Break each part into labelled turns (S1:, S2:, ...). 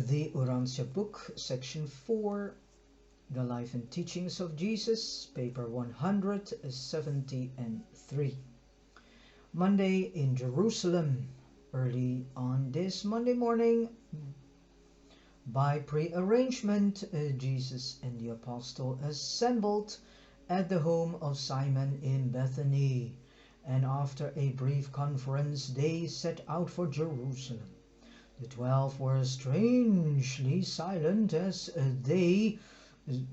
S1: The Urantia Book, Section 4, The Life and Teachings of Jesus, paper 173. Monday in Jerusalem. Early on this Monday morning, by prearrangement, Jesus and the apostle assembled at the home of Simon in Bethany, and after a brief conference they set out for Jerusalem. The 12 were strangely silent as they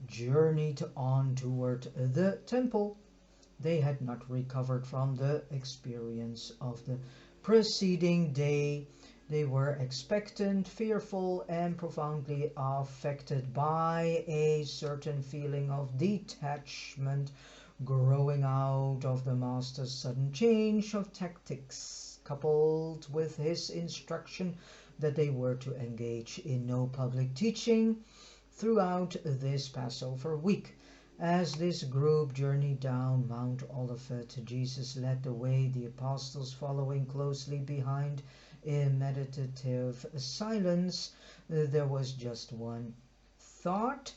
S1: journeyed on toward the temple. They had not recovered from the experience of the preceding day. They were expectant, fearful, and profoundly affected by a certain feeling of detachment growing out of the master's sudden change of tactics, coupled with his instruction that they were to engage in no public teaching throughout this Passover week. As this group journeyed down Mount Olivet, Jesus led the way, the apostles following closely behind in meditative silence. There was just one thought: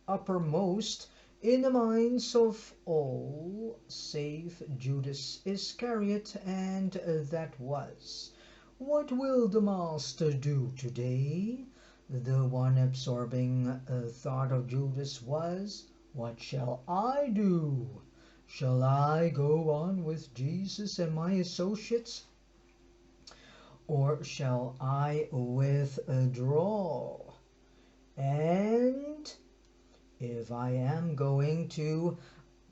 S1: uppermost in the minds of all save Judas Iscariot, and that was, what will the Master do today? The one absorbing thought of Judas was, what shall I do? Shall I go on with Jesus and my associates? Or shall I withdraw? And if I am going to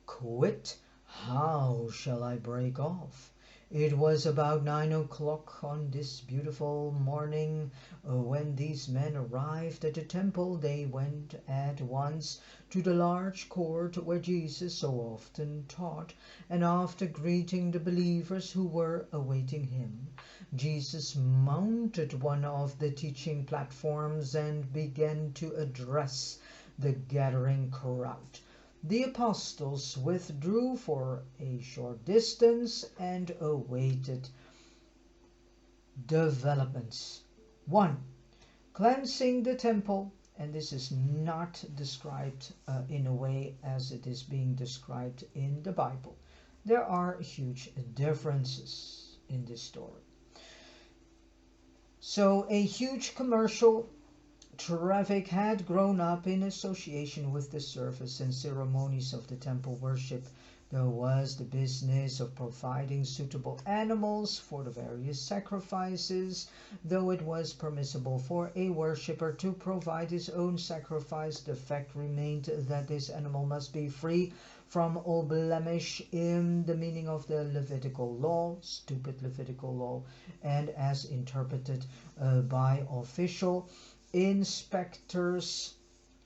S1: quit, how shall I break off? It was about 9 o'clock on this beautiful morning when these men arrived at the temple. They went at once to the large court where Jesus so often taught, and after greeting the believers who were awaiting him, Jesus mounted one of the teaching platforms and began to address the gathering crowd. The apostles withdrew for a short distance and awaited developments. 1. Cleansing the temple, and this is not described in a way as it is being described in the Bible. There are huge differences in this story. So a huge commercial traffic had grown up in association with the service and ceremonies of the temple worship. There was the business of providing suitable animals for the various sacrifices. Though it was permissible for a worshipper to provide his own sacrifice, the fact remained that this animal must be free from all blemish in the meaning of the Levitical law, stupid Levitical law, and as interpreted by official inspectors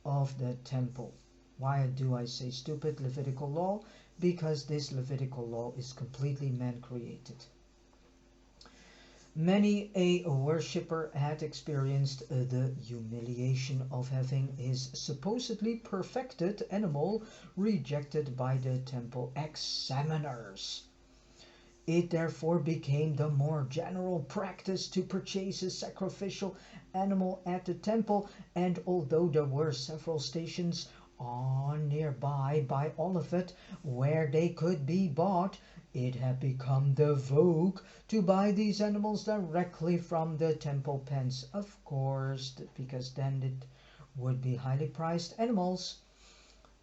S1: of the temple. Why do I say stupid Levitical law? Because this Levitical law is completely man-created. Many a worshipper had experienced the humiliation of having his supposedly perfected animal rejected by the temple examiners. It therefore became the more general practice to purchase a sacrificial animal at the temple, and although there were several stations on nearby by Olivet where they could be bought, it had become the vogue to buy these animals directly from the temple pens, of course, because then it would be highly priced animals.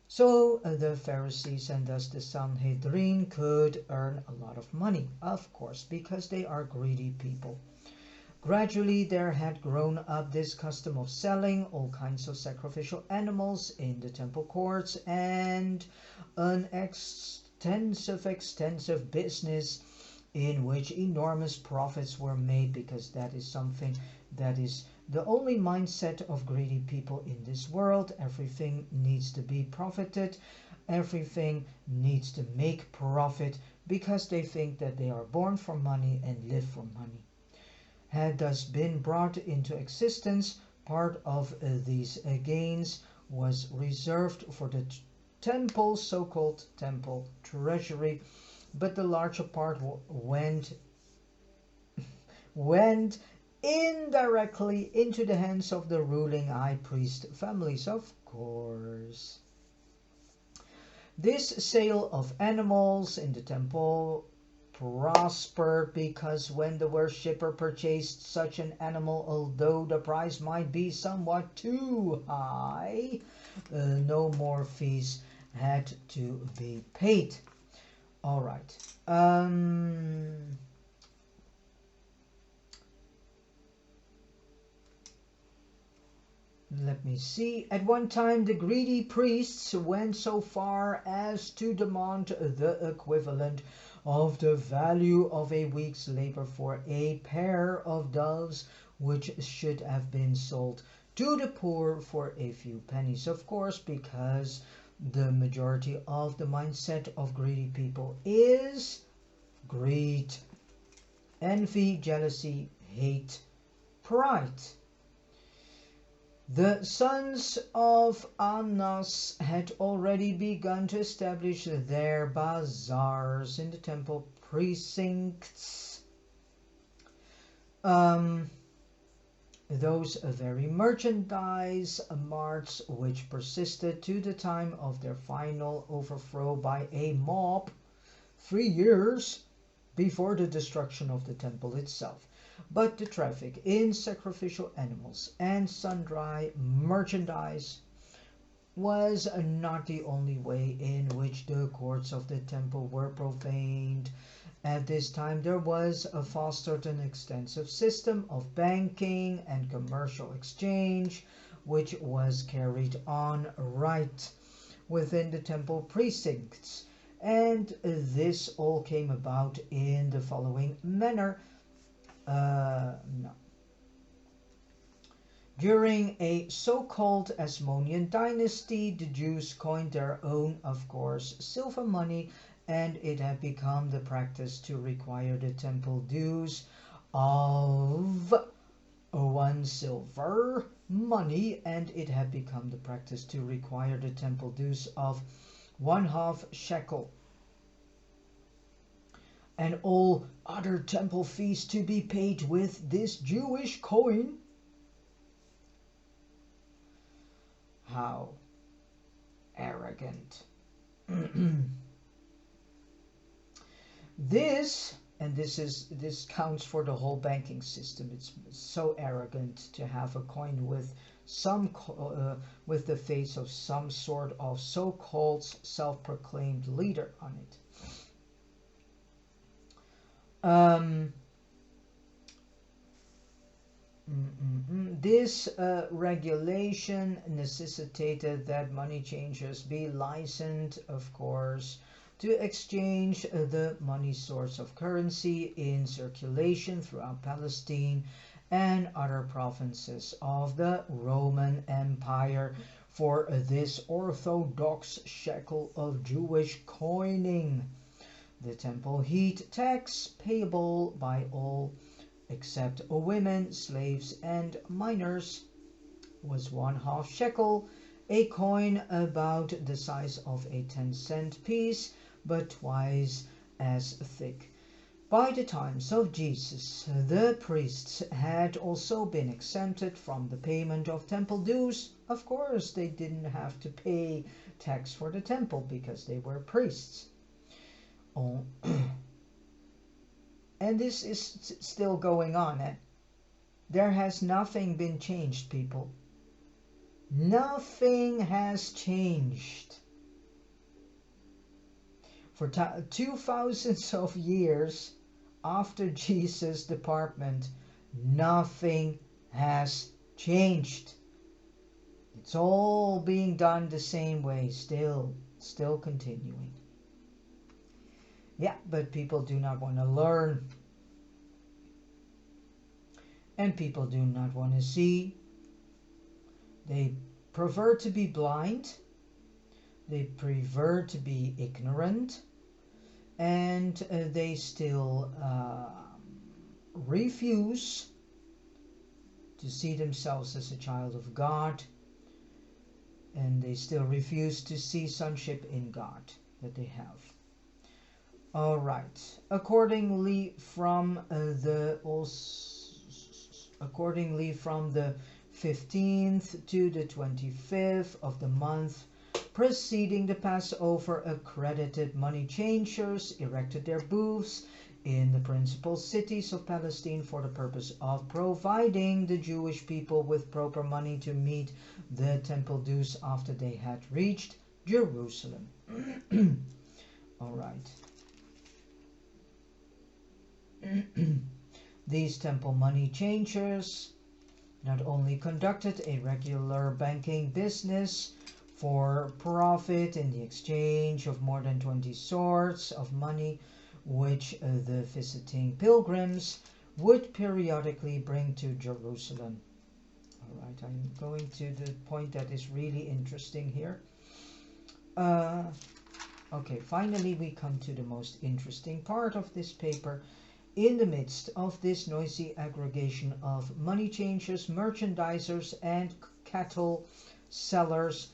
S1: So the Pharisees and thus the Sanhedrin could earn a lot of money, of course, because they are greedy people. Gradually there had grown up this custom of selling all kinds of sacrificial animals in the temple courts, and an extensive business in which enormous profits were made, because that is something that is the only mindset of greedy people in this world. Everything needs to be profited. Everything needs to make profit, because they think that they are born for money and live for money. Had thus been brought into existence. Part of these gains was reserved for the temple, so-called temple treasury, but the larger part went went indirectly into the hands of the ruling high priest families, of course. This sale of animals in the temple prospered because when the worshipper purchased such an animal, although the price might be somewhat too high, no more fees had to be paid. All right. Let me see. At one time, the greedy priests went so far as to demand the equivalent of the value of a week's labor for a pair of doves, which should have been sold to the poor for a few pennies. Of course, because the majority of the mindset of greedy people is greed, envy, jealousy, hate, pride. The sons of Annas had already begun to establish their bazaars in the temple precincts. Those very merchandise marts which persisted to the time of their final overthrow by a mob 3 years before the destruction of the temple itself. But the traffic in sacrificial animals and sundry merchandise was not the only way in which the courts of the temple were profaned. At this time there was fostered an extensive system of banking and commercial exchange, which was carried on right within the temple precincts. And this all came about in the following manner. No. During a so-called Asmonean dynasty, the Jews coined their own, of course, silver money, and it had become the practice to require the temple dues of 1 silver money, and it had become the practice to require the temple dues of 1/2 shekel, and all other temple fees to be paid with this Jewish coin. How arrogant. This counts for the whole banking system. It's so arrogant to have a coin with with the face of some sort of so-called self-proclaimed leader on it. This regulation necessitated that money changers be licensed, of course, to exchange the money source of currency in circulation throughout Palestine and other provinces of the Roman Empire for this orthodox shekel of Jewish coining. The temple heat tax, payable by all except women, slaves, and minors, was 1/2 shekel, a coin about the size of a 10-cent piece, but twice as thick. By the times of Jesus, the priests had also been exempted from the payment of temple dues. Of course, they didn't have to pay tax for the temple because they were priests. Oh. And this is still going on. There has nothing been changed, people. Nothing has changed. For 2,000 of years after Jesus' department, nothing has changed. It's all being done the same way, still continuing. Yeah, but people do not want to learn. And people do not want to see. They prefer to be blind. They prefer to be ignorant. And they still refuse to see themselves as a child of God. And they still refuse to see sonship in God that they have. All right. Accordingly from the 15th to the 25th of the month preceding the Passover, accredited money changers erected their booths in the principal cities of Palestine for the purpose of providing the Jewish people with proper money to meet the temple dues after they had reached Jerusalem. All right. These temple money changers not only conducted a regular banking business for profit in the exchange of more than 20 sorts of money, which the visiting pilgrims would periodically bring to Jerusalem. All right, I'm going to the point that is really interesting here. Okay, finally we come to the most interesting part of this paper. In the midst of this noisy aggregation of money changers, merchandisers, and cattle sellers,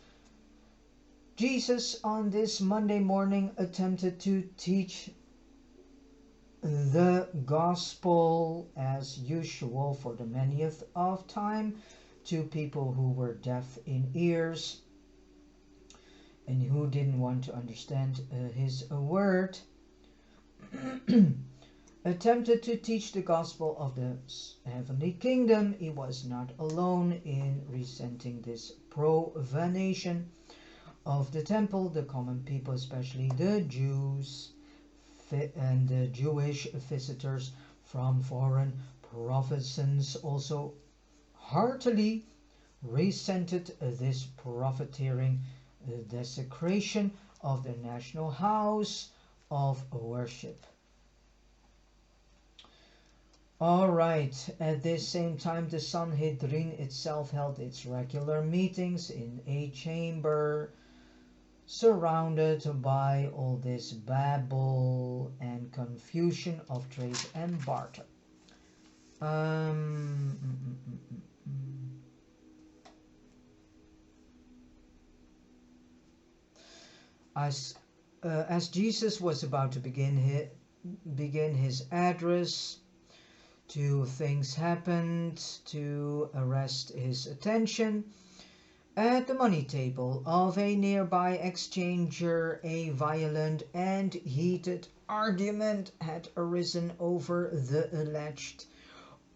S1: Jesus on this Monday morning attempted to teach the gospel as usual for the 90th of time to people who were deaf in ears and who didn't want to understand his word. Attempted to teach the gospel of the heavenly kingdom. He was not alone in resenting this profanation of the temple. The common people, especially the Jews and the Jewish visitors from foreign provinces, also heartily resented this profiteering desecration of the national house of worship. All right, at this same time the Sanhedrin itself held its regular meetings in a chamber surrounded by all this babble and confusion of trade and barter. As Jesus was about to begin his address, two things happened to arrest his attention. At the money table of a nearby exchanger, a violent and heated argument had arisen over the alleged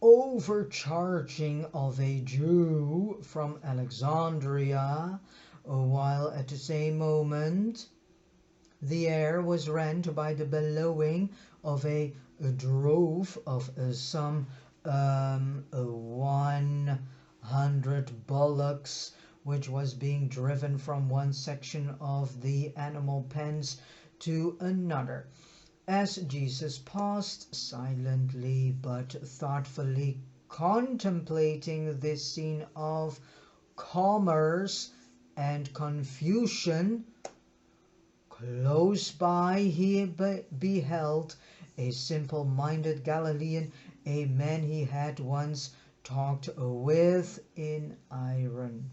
S1: overcharging of a Jew from Alexandria, while at the same moment the air was rent by the bellowing of a drove of some 100 bullocks, which was being driven from one section of the animal pens to another. As Jesus paused silently but thoughtfully contemplating this scene of commerce and confusion, close by he beheld a simple-minded Galilean, a man he had once talked with in Iran,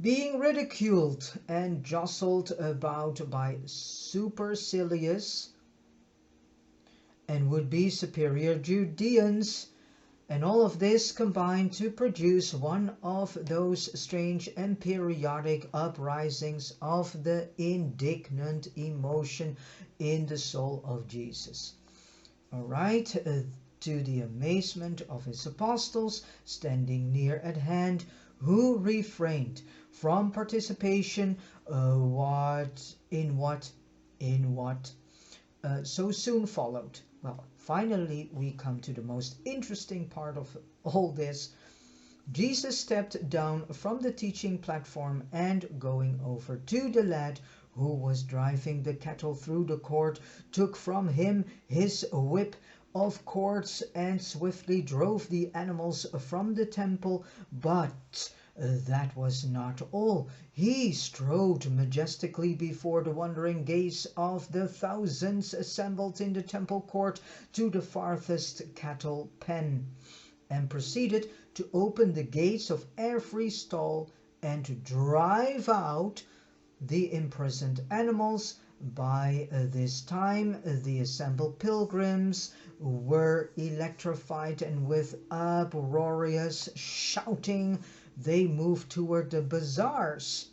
S1: being ridiculed and jostled about by supercilious and would-be superior Judeans, and all of this combined to produce one of those strange and periodic uprisings of the indignant emotion in the soul of Jesus. All right, to the amazement of his apostles standing near at hand, who refrained from participation in what so soon followed. Well, finally we come to the most interesting part of all this. Jesus stepped down from the teaching platform and, going over to the lad who was driving the cattle through the court, took from him his whip of cords and swiftly drove the animals from the temple. But that was not all. He strode majestically before the wondering gaze of the thousands assembled in the temple court to the farthest cattle pen, and proceeded to open the gates of every stall and to drive out the imprisoned animals By this time, the assembled pilgrims were electrified, and with uproarious shouting, they moved toward the bazaars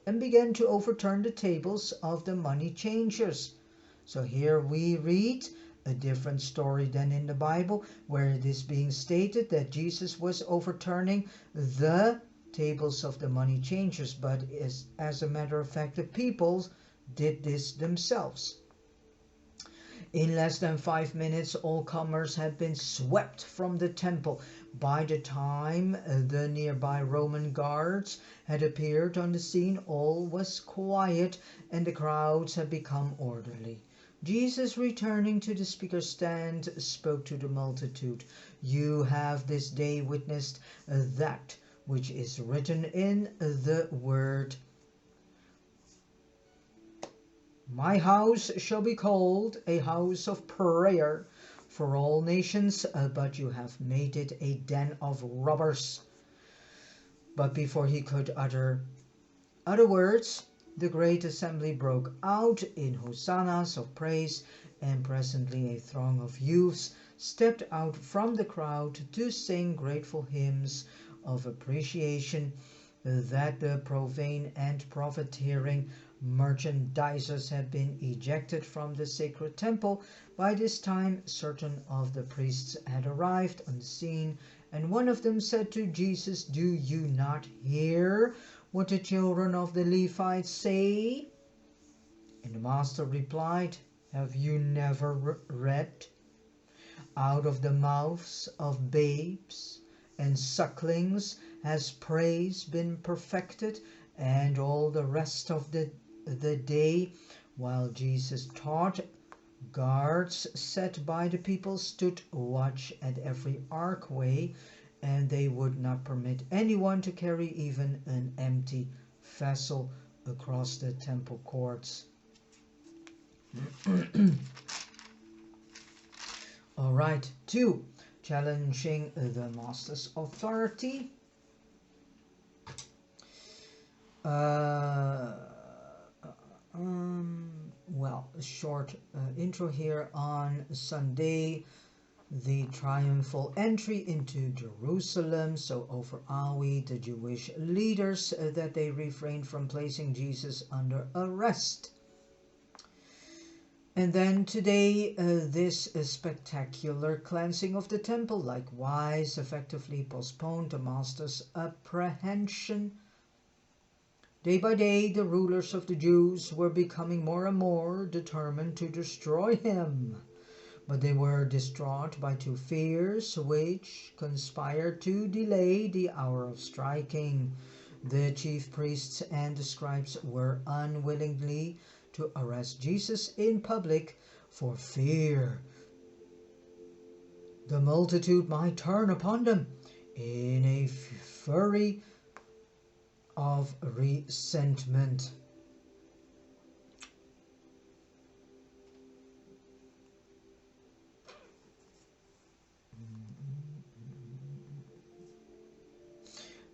S1: and began to overturn the tables of the money changers. So here we read a different story than in the Bible, where it is being stated that Jesus was overturning the tables of the money changers, but as a matter of fact, the people did this themselves. In less than 5 minutes, all comers had been swept from the temple. By the time the nearby Roman guards had appeared on the scene, all was quiet and the crowds had become orderly. Jesus, returning to the speaker's stand, spoke to the multitude. You have this day witnessed that which is written in the word. My house shall be called a house of prayer for all nations, but you have made it a den of robbers. But before he could utter other words, the great assembly broke out in hosannas of praise, and presently a throng of youths stepped out from the crowd to sing grateful hymns of appreciation that the profane and profiteering merchandisers had been ejected from the sacred temple. By this time, certain of the priests had arrived on the scene, and one of them said to Jesus, Do you not hear what the children of the Levites say? And the master replied, Have you never read? Out of the mouths of babes and sucklings has praise been perfected. And all the rest of the day, while Jesus taught, guards set by the people stood watch at every archway, and they would not permit anyone to carry even an empty vessel across the temple courts. All right, 2. Challenging the master's authority. Well, a short intro here on Sunday, the triumphal entry into Jerusalem. So overall, the Jewish leaders that they refrained from placing Jesus under arrest. And then today, this spectacular cleansing of the temple likewise effectively postponed the master's apprehension. Day by day, the rulers of the Jews were becoming more and more determined to destroy him. But they were distraught by 2 fears which conspired to delay the hour of striking. The chief priests and the scribes were unwillingly to arrest Jesus in public for fear the multitude might turn upon them in a fury of resentment.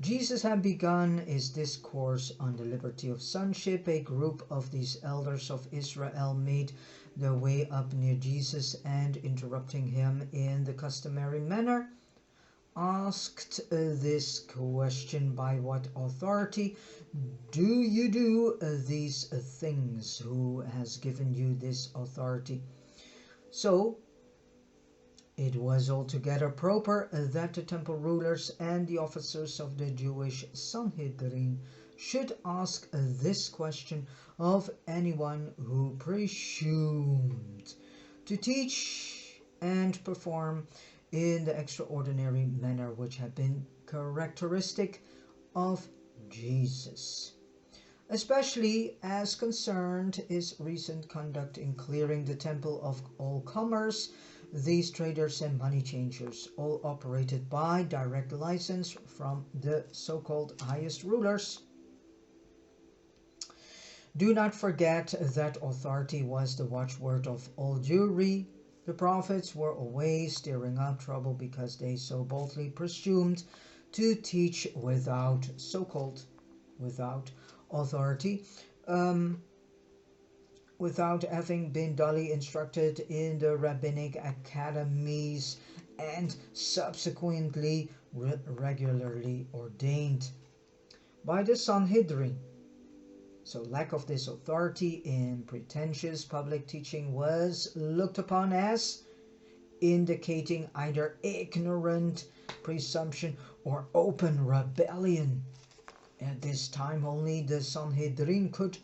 S1: Jesus had begun his discourse on the liberty of sonship. A group of these elders of Israel made their way up near Jesus and, interrupting him in the customary manner, asked this question, By what authority do you do these things? Who has given you this authority? So it was altogether proper that the temple rulers and the officers of the Jewish Sanhedrin should ask this question of anyone who presumed to teach and perform in the extraordinary manner which had been characteristic of Jesus, especially as concerned his recent conduct in clearing the temple of all comers. These traders and money changers all operated by direct license from the so-called highest rulers. Do not forget that authority was the watchword of all Jewry. The prophets were always stirring up trouble because they so boldly presumed to teach without authority. without having been duly instructed in the rabbinic academies and subsequently regularly ordained by the Sanhedrin. So lack of this authority in pretentious public teaching was looked upon as indicating either ignorant presumption or open rebellion. At this time only the Sanhedrin could,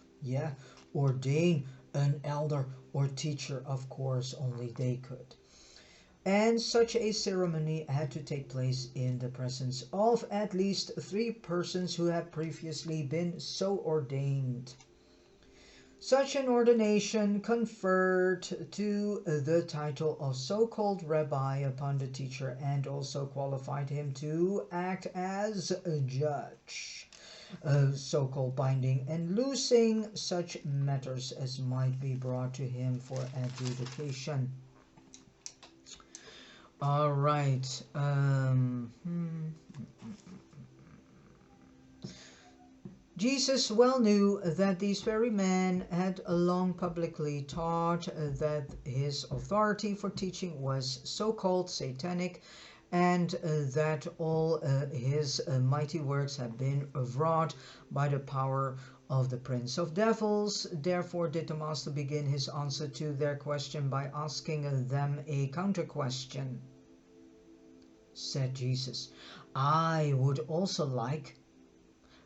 S1: ordain an elder or teacher. Of course, only they could. And such a ceremony had to take place in the presence of at least 3 persons who had previously been so ordained. Such an ordination conferred to the title of so-called rabbi upon the teacher and also qualified him to act as a judge, so-called binding and loosing such matters as might be brought to him for adjudication. All right. Jesus well knew that these very men had long publicly taught that his authority for teaching was so-called satanic, and that all his mighty works had been wrought by the power of the prince of devils. Therefore did the master begin his answer to their question by asking them a counter-question. Said Jesus, I would also like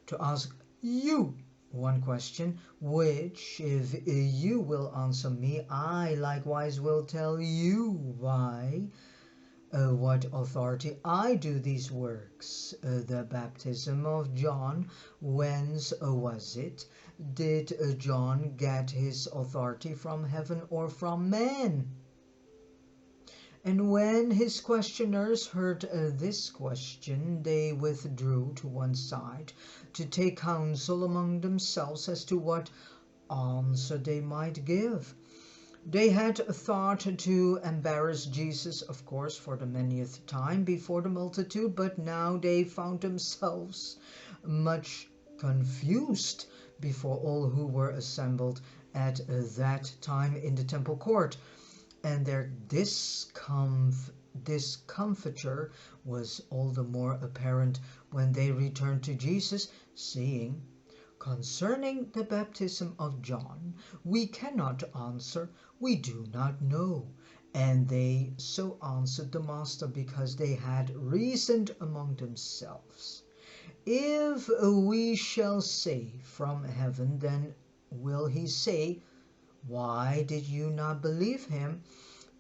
S1: to ask you one question, which if you will answer me, I likewise will tell you by what authority I do these works. The baptism of John, whence was it? Did John get his authority from heaven or from man? And when his questioners heard this question, they withdrew to one side to take counsel among themselves as to what answer they might give. They had thought to embarrass Jesus, of course, for the manyth time before the multitude, but now they found themselves much confused before all who were assembled at that time in the temple court. And their discomfiture was all the more apparent when they returned to Jesus, saying, Concerning the baptism of John, we cannot answer, we do not know. And they so answered the master because they had reasoned among themselves. If we shall say from heaven, then will he say, Why did you not believe him?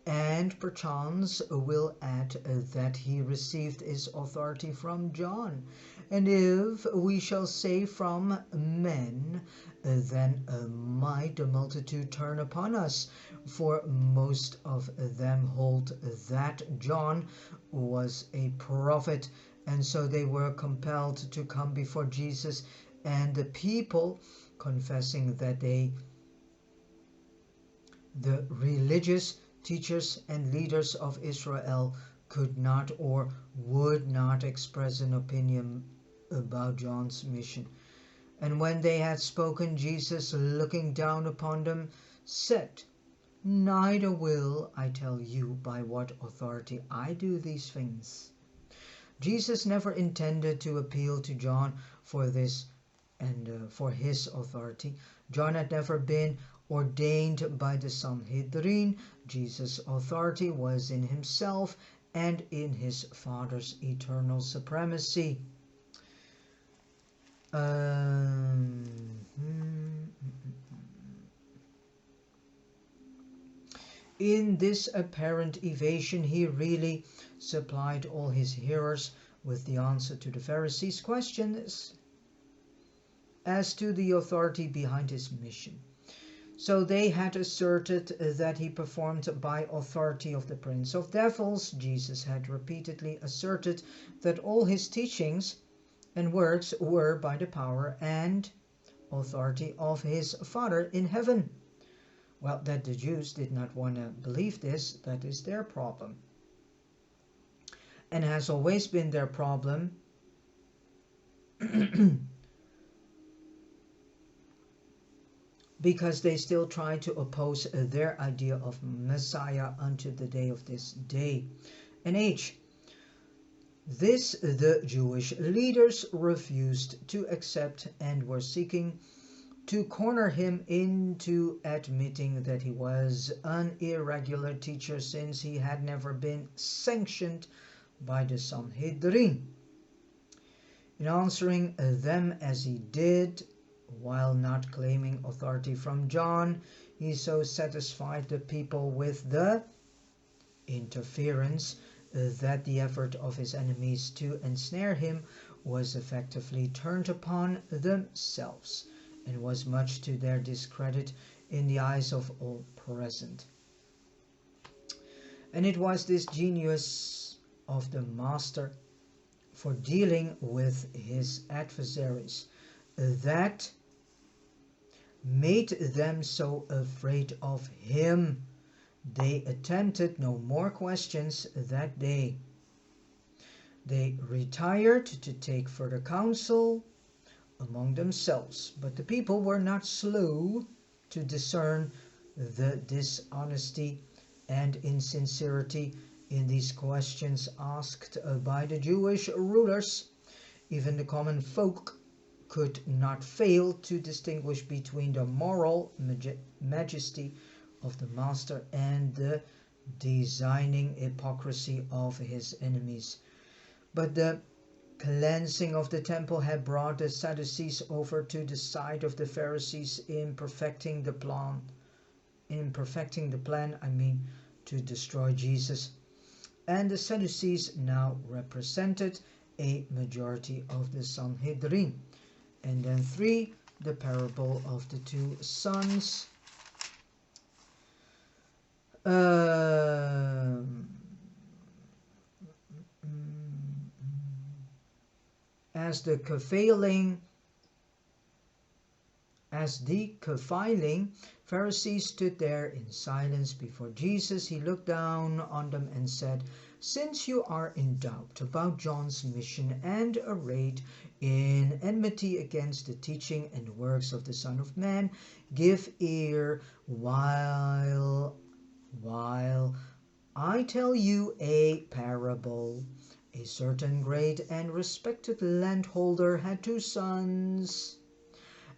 S1: And perchance will add that he received his authority from John. And if we shall say from men, then might the multitude turn upon us, for most of them hold that John was a prophet. And so they were compelled to come before Jesus, and the people, confessing that the religious teachers and leaders of Israel could not or would not express an opinion about John's mission. And when they had spoken, Jesus, looking down upon them, said, Neither will I tell you by what authority I do these things. Jesus never intended to appeal to John for this and for his authority. John had never been ordained by the Sanhedrin. Jesus' authority was in himself and in his Father's eternal supremacy. In this apparent evasion, he really supplied all his hearers with the answer to the Pharisees' questions as to the authority behind his mission. So they had asserted that he performed by authority of the prince of devils. Jesus had repeatedly asserted that all his teachings and works were by the power and authority of his Father in heaven. Well, that the Jews did not want to believe this, that is their problem. And has always been their problem. because they still try to oppose their idea of Messiah unto the day of this day and age. This the Jewish leaders refused to accept and were seeking to corner him into admitting that he was an irregular teacher, since he had never been sanctioned by the Sanhedrin. In answering them as he did, while not claiming authority from John, he so satisfied the people with the interference that the effort of his enemies to ensnare him was effectively turned upon themselves, and was much to their discredit in the eyes of all present. And it was this genius of the master for dealing with his adversaries that made them so afraid of him. They attempted no more questions that day. They retired to take further counsel among themselves, but the people were not slow to discern the dishonesty and insincerity in these questions asked by the Jewish rulers. Even the common folk could not fail to distinguish between the moral majesty of the master and the designing hypocrisy of his enemies. But the cleansing of the temple had brought the Sadducees over to the side of the Pharisees in perfecting the plan. To destroy Jesus. And the Sadducees now represented a majority of the Sanhedrin. And then 3, the parable of the two sons. As the confiling Pharisees stood there in silence before Jesus, he looked down on them and said, "Since you are in doubt about John's mission and arrayed in enmity against the teaching and works of the Son of Man, give ear while I tell you a parable. A certain great and respected landholder had 2 sons,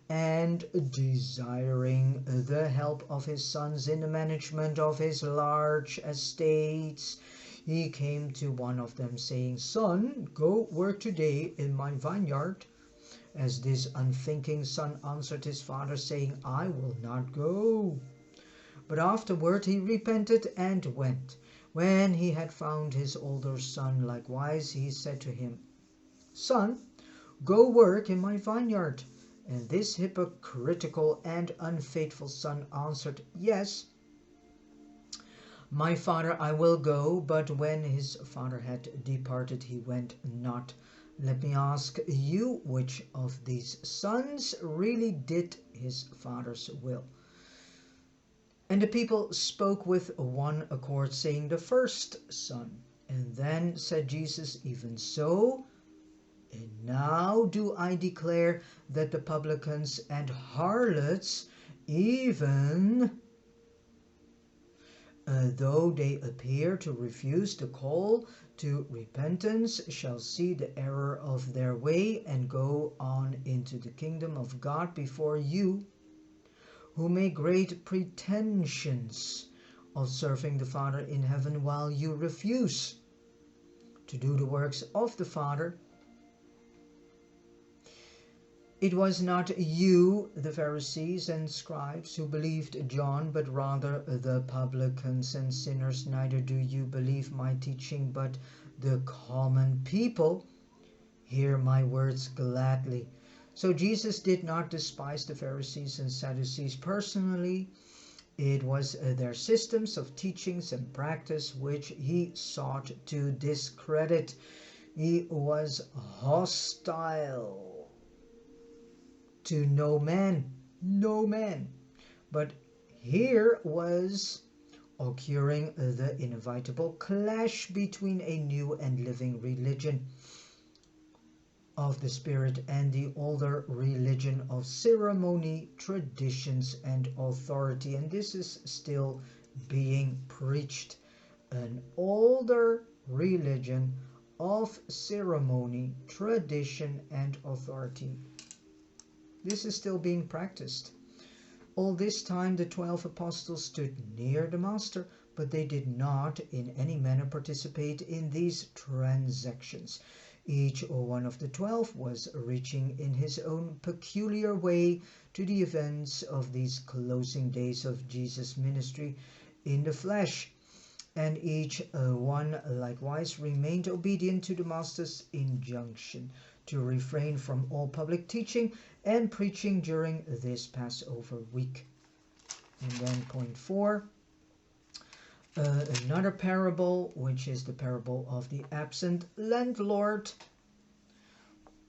S1: and desiring the help of his sons in the management of his large estates, he came to one of them, saying, 'Son, go work today in my vineyard.' As this unthinking son answered his father, saying, 'I will not go.' But afterward he repented and went. When he had found his older son likewise, he said to him, 'Son, go work in my vineyard.' And this hypocritical and unfaithful son answered, 'Yes, my father, I will go.' But when his father had departed, he went not. Let me ask you, which of these sons really did his father's will?" And the people spoke with one accord, saying, "The first son." And then said Jesus, "Even so, and now do I declare that the publicans and harlots, even though they appear to refuse the call to repentance, shall see the error of their way and go on into the kingdom of God before you, who make great pretensions of serving the Father in heaven, while you refuse to do the works of the Father. It was not you, the Pharisees and scribes, who believed John, but rather the publicans and sinners. Neither do you believe my teaching, but the common people hear my words gladly." So Jesus did not despise the Pharisees and Sadducees personally. It was their systems of teachings and practice which he sought to discredit. He was hostile to no man. But here was occurring the inevitable clash between a new and living religion. of the Spirit and the older religion of ceremony, traditions, and authority. And this is still being preached. An older religion of ceremony, tradition, and authority. This is still being practiced. All this time the 12 apostles stood near the Master, but they did not in any manner participate in these transactions. Each one of the 12 was reaching in his own peculiar way to the events of these closing days of Jesus' ministry in the flesh, and each one likewise remained obedient to the Master's injunction to refrain from all public teaching and preaching during this Passover week. And then point 4, another parable, which is the parable of the absent landlord.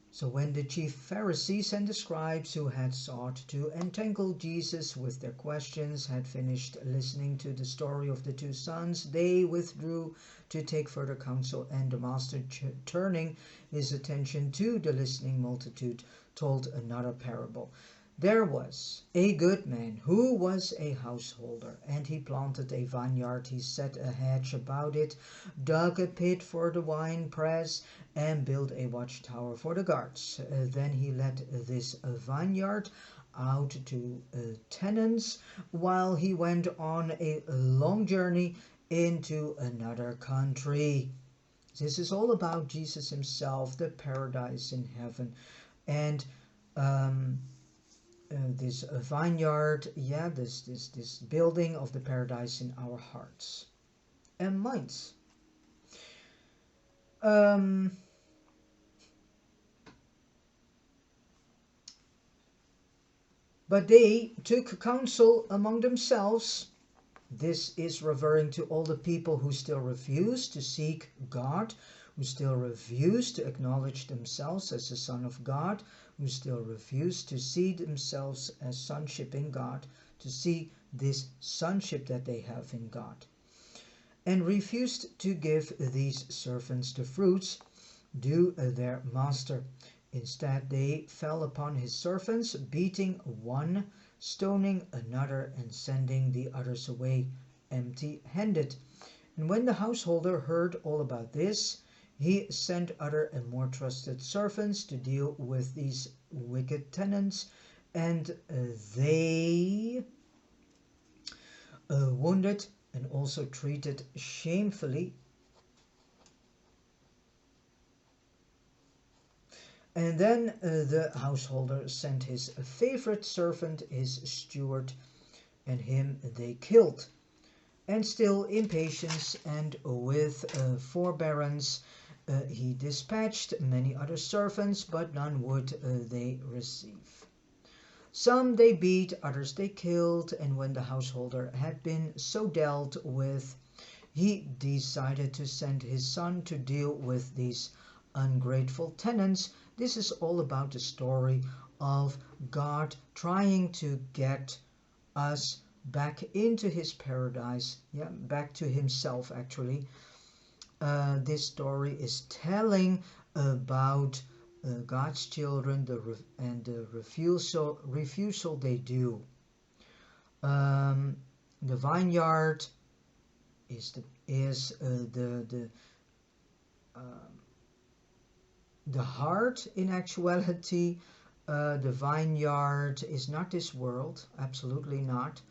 S1: So when the chief Pharisees and the scribes who had sought to entangle Jesus with their questions had finished listening to the story of the two sons, they withdrew to take further counsel, and the Master, turning his attention to the listening multitude, told another parable. There was a good man who was a householder, and he planted a vineyard. He set a hedge about it, dug a pit for the winepress, and built a watchtower for the guards. Then he let this vineyard out to tenants while he went on a long journey into another country. This is all about Jesus himself, the paradise in heaven, and this vineyard, this building of the paradise in our hearts and minds. But they took counsel among themselves. This is referring to all the people who still refuse to seek God, who still refuse to acknowledge themselves as the Son of God, who still refuse to see themselves as sonship in God, to see this sonship that they have in God, and refused to give these servants the fruits due their master. Instead, they fell upon his servants, beating one, stoning another, and sending the others away empty-handed. And when the householder heard all about this, he sent other and more trusted servants to deal with these wicked tenants, and they wounded and also treated shamefully. And then the householder sent his favorite servant, his steward, and him they killed. And still in patience and with forbearance he dispatched many other servants, but none would they receive. Some they beat, others they killed, and when the householder had been so dealt with, he decided to send his son to deal with these ungrateful tenants. This is all about the story of God trying to get us back into his paradise, back to himself actually. This story is telling about God's children and the refusal they do. The vineyard is the heart in actuality. The vineyard is not this world, absolutely not.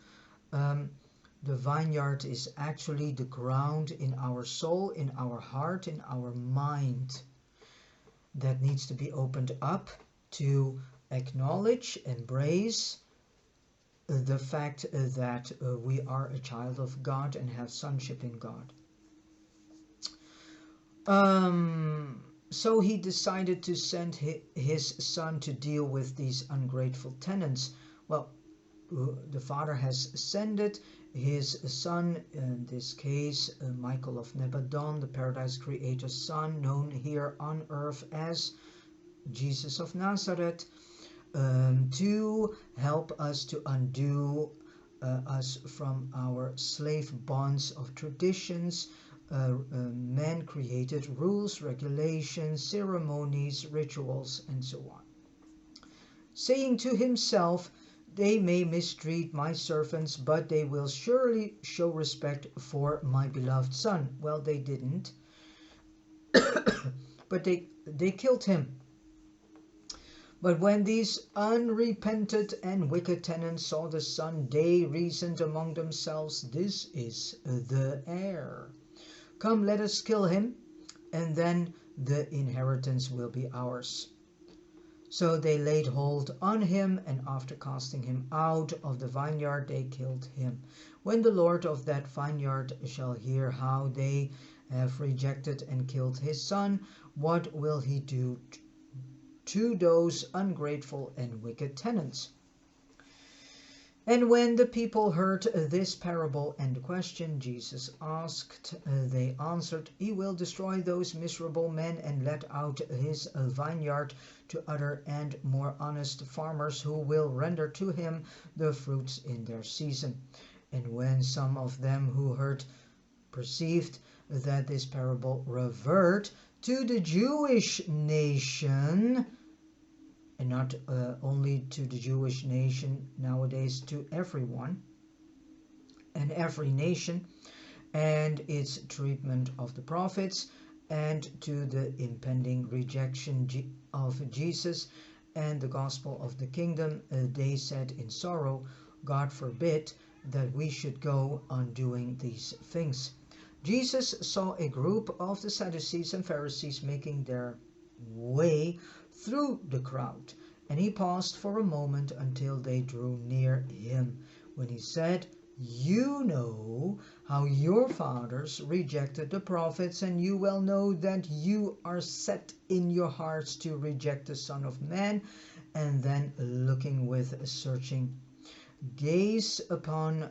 S1: The vineyard is actually the ground in our soul, in our heart, in our mind, that needs to be opened up to acknowledge, embrace the fact that we are a child of God and have sonship in God. So he decided to send his son to deal with these ungrateful tenants. Well, the father has sent his son, in this case Michael of Nebadon, the Paradise Creator's son, known here on earth as Jesus of Nazareth, to help us to undo us from our slave bonds of traditions, man created rules, regulations, ceremonies, rituals, and so on, saying to himself, "They may mistreat my servants, but they will surely show respect for my beloved son." Well, they didn't, but they killed him. But when these unrepentant and wicked tenants saw the son, they reasoned among themselves, "This is the heir. Come, let us kill him, and then the inheritance will be ours." So they laid hold on him, and after casting him out of the vineyard, they killed him. When the Lord of that vineyard shall hear how they have rejected and killed his son, what will he do to those ungrateful and wicked tenants? And when the people heard this parable and question Jesus asked, they answered, "He will destroy those miserable men and let out his vineyard to other and more honest farmers, who will render to him the fruits in their season." And when some of them who heard perceived that this parable referred to the Jewish nation, and not only to the Jewish nation, nowadays to everyone and every nation, and its treatment of the prophets, and to the impending rejection of Jesus and the gospel of the kingdom, they said in sorrow, "God forbid that we should go on doing these things." Jesus saw a group of the Sadducees and Pharisees making their way through the crowd, and he paused for a moment until they drew near him, when he said, "You know how your fathers rejected the prophets, and you well know that you are set in your hearts to reject the Son of Man." And then, looking with searching gaze upon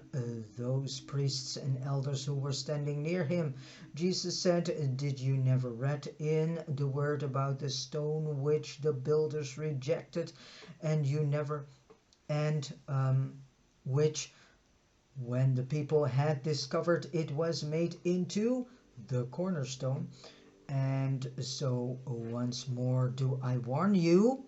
S1: those priests and elders who were standing near him, Jesus said, "Did you never read in the word about the stone which the builders rejected, and which, when the people had discovered, it was made into the cornerstone? And so once more do I warn you,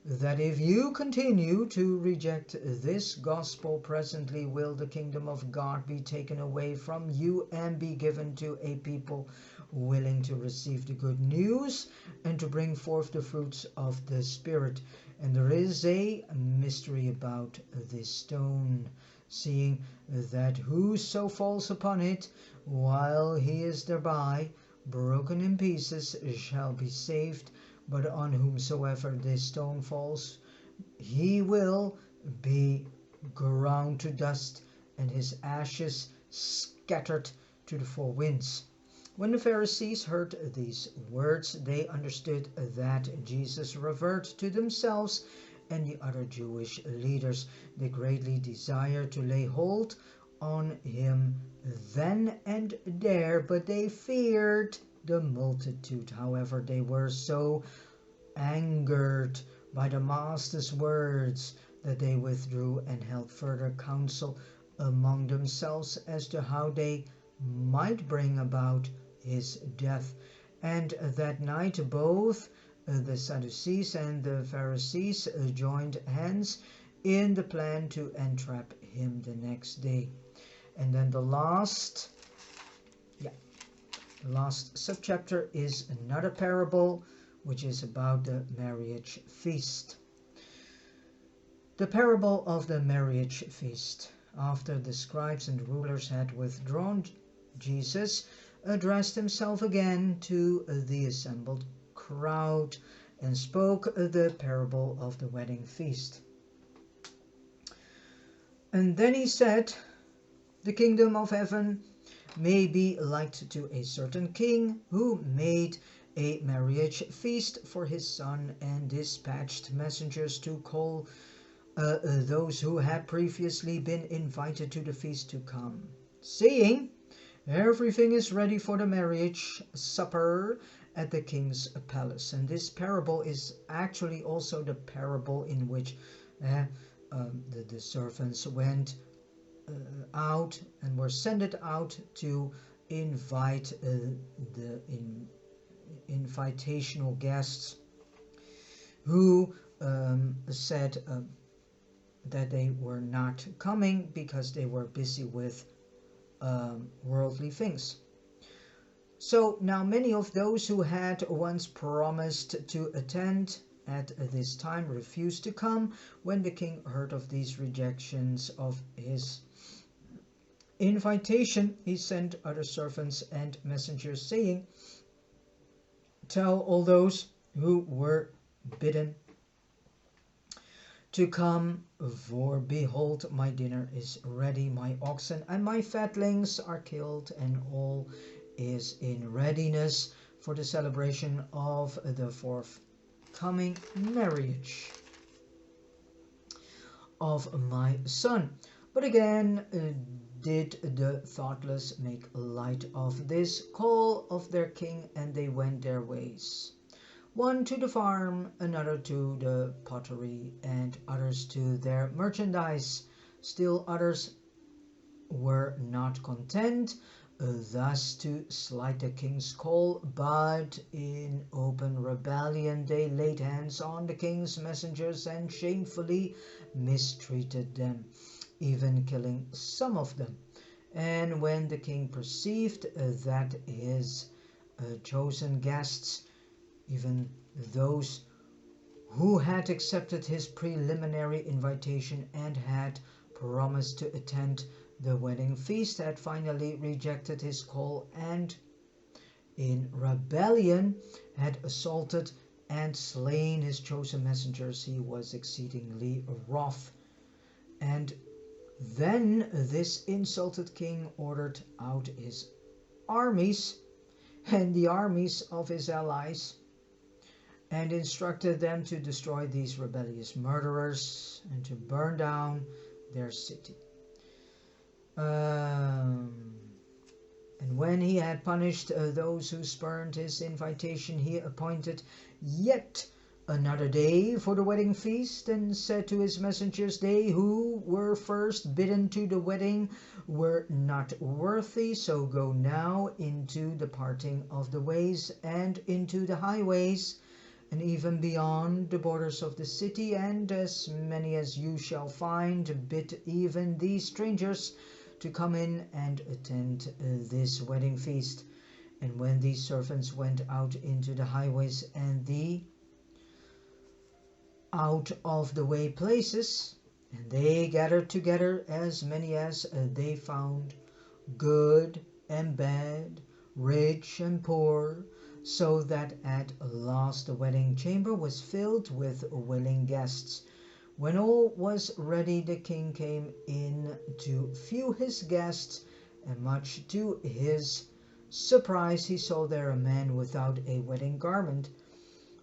S1: that if you continue to reject this gospel, presently will the kingdom of God be taken away from you and be given to a people willing to receive the good news and to bring forth the fruits of the Spirit. And there is a mystery about this stone, seeing that whoso falls upon it while he is thereby broken in pieces shall be saved. But on whomsoever this stone falls, he will be ground to dust, and his ashes scattered to the four winds." When the Pharisees heard these words, they understood that Jesus referred to themselves and the other Jewish leaders. They greatly desired to lay hold on him then and there, but they feared the multitude. However, they were so angered by the master's words that they withdrew and held further counsel among themselves as to how they might bring about his death. And that night both the Sadducees and the Pharisees joined hands in the plan to entrap him the next day. And then the last subchapter is another parable, which is about the marriage feast. The parable of the marriage feast. After the scribes and rulers had withdrawn, Jesus addressed himself again to the assembled crowd and spoke the parable of the wedding feast. And then he said, "The kingdom of heaven may be likened to a certain king who made a marriage feast for his son and dispatched messengers to call those who had previously been invited to the feast to come, saying, 'Everything is ready for the marriage supper at the king's palace.'" And this parable is actually also the parable in which the servants went out and were sent out to invite the invitational guests who said that they were not coming because they were busy with worldly things. So now many of those who had once promised to attend at this time refused to come. When the king heard of these rejections of his invitation, he sent other servants and messengers, saying, "Tell all those who were bidden to come, for behold, my dinner is ready, my oxen and my fatlings are killed, and all is in readiness for the celebration of the forthcoming marriage of my son." But again did the thoughtless make light of this call of their king, and they went their ways, one to the farm, another to the pottery, and others to their merchandise. Still others were not content thus to slight the king's call, but in open rebellion they laid hands on the king's messengers and shamefully mistreated them, even killing some of them. And when the king perceived that his chosen guests, even those who had accepted his preliminary invitation and had promised to attend the wedding feast, had finally rejected his call and in rebellion had assaulted and slain his chosen messengers, he was exceedingly wroth. And then this insulted king ordered out his armies and the armies of his allies, and instructed them to destroy these rebellious murderers and to burn down their city. And when he had punished those who spurned his invitation, he appointed yet another day for the wedding feast, and said to his messengers, "They who were first bidden to the wedding were not worthy, so go now into the parting of the ways and into the highways, and even beyond the borders of the city, and as many as you shall find, bid even these strangers to come in and attend this wedding feast." And when these servants went out into the highways and the out of the way places, and they gathered together as many as they found, good and bad, rich and poor, so that at last the wedding chamber was filled with willing guests. When all was ready, the king came in to view his guests, and much to his surprise he saw there a man without a wedding garment.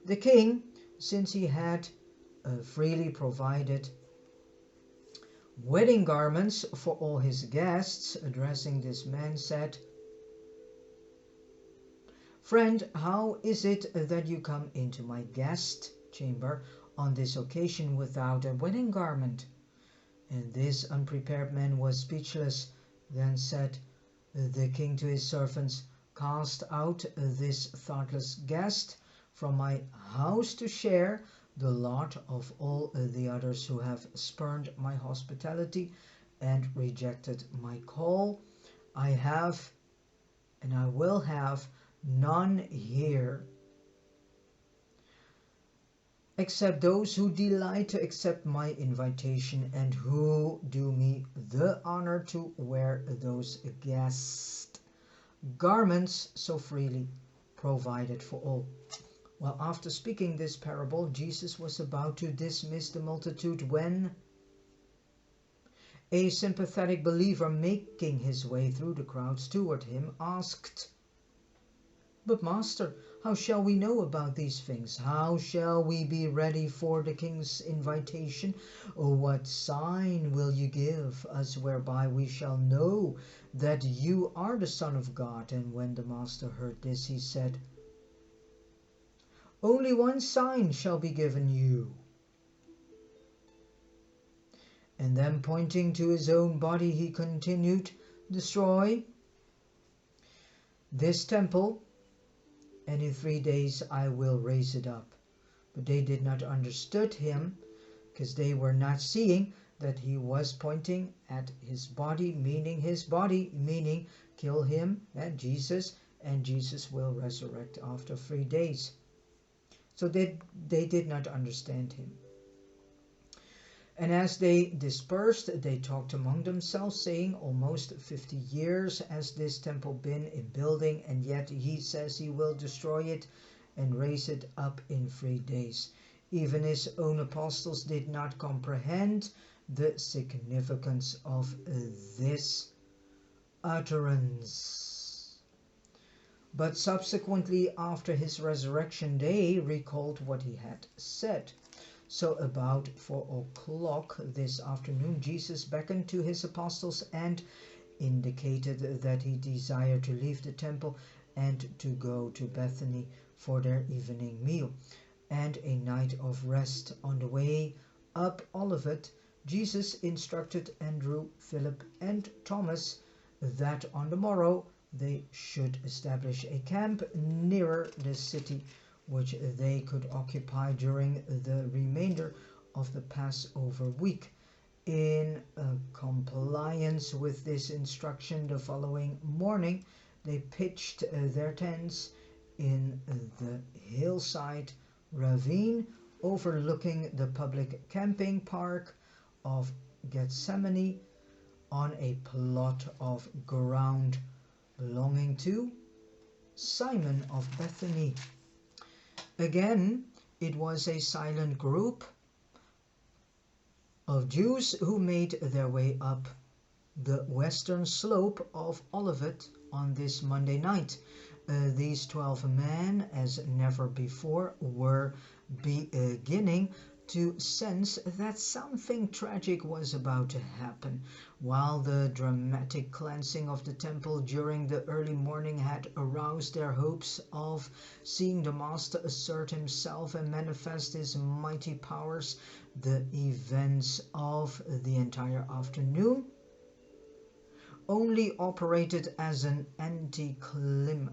S1: The king, since he had freely provided wedding garments for all his guests, addressing this man, said, "Friend, how is it that you come into my guest chamber on this occasion without a wedding garment?" And this unprepared man was speechless. Then said the king to his servants, "Cast out this thoughtless guest from my house to share the lot of all the others who have spurned my hospitality and rejected my call. I have and I will have none here except those who delight to accept my invitation and who do me the honor to wear those guest garments so freely provided for all." Well, after speaking this parable, Jesus was about to dismiss the multitude when a sympathetic believer making his way through the crowds toward him asked, "But Master, how shall we know about these things? How shall we be ready for the king's invitation? What sign will you give us whereby we shall know that you are the Son of God?" And when the master heard this, he said, "Only one sign shall be given you." And then pointing to his own body, he continued, "Destroy this temple, and in 3 days I will raise it up. But they did not understood him, because they were not seeing that he was pointing at his body, meaning kill him and Jesus will resurrect after 3 days. So they did not understand him. And as they dispersed, they talked among themselves, saying, almost 50 years has this temple been in building, and yet he says he will destroy it and raise it up in 3 days. Even his own apostles did not comprehend the significance of this utterance. But subsequently, after his resurrection, they recalled what he had said. So about 4 o'clock this afternoon, Jesus beckoned to his apostles and indicated that he desired to leave the temple and to go to Bethany for their evening meal and a night of rest. On the way up Olivet, Jesus instructed Andrew, Philip, and Thomas that on the morrow they should establish a camp nearer the city, which they could occupy during the remainder of the Passover week. In compliance with this instruction, the following morning they pitched their tents in the hillside ravine overlooking the public camping park of Gethsemane on a plot of ground belonging to Simon of Bethany. Again, it was a silent group of Jews who made their way up the western slope of Olivet on this Monday night. These 12 men, as never before, were beginning to sense that something tragic was about to happen. While the dramatic cleansing of the temple during the early morning had aroused their hopes of seeing the Master assert himself and manifest his mighty powers, the events of the entire afternoon only operated as an anticlimax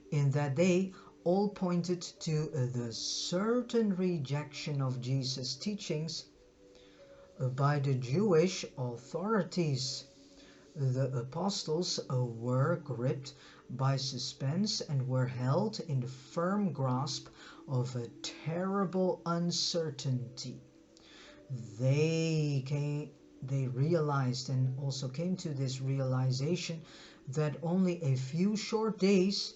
S1: in that they all pointed to the certain rejection of Jesus' teachings by the Jewish authorities. The apostles were gripped by suspense and were held in the firm grasp of a terrible uncertainty. They realized and also came to this realization that only a few short days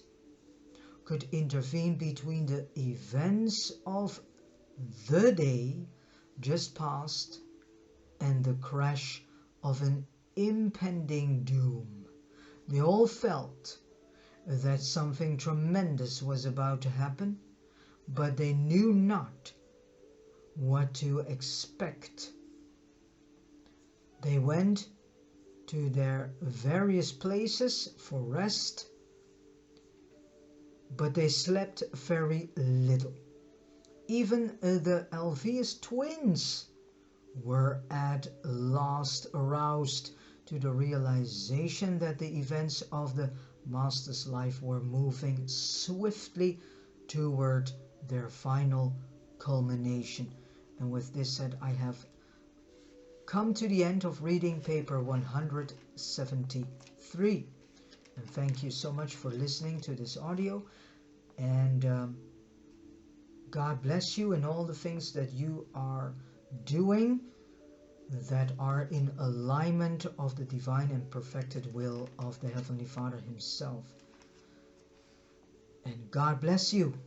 S1: could intervene between the events of the day just past and the crash of an impending doom. They all felt that something tremendous was about to happen, but they knew not what to expect. They went to their various places for rest, but they slept very little. Even the Alphaeus twins were at last aroused to the realization that the events of the Master's life were moving swiftly toward their final culmination. And with this said, I have come to the end of reading paper 173. And thank you so much for listening to this audio. And God bless you in all the things that you are doing that are in alignment of the divine and perfected will of the Heavenly Father himself. And God bless you.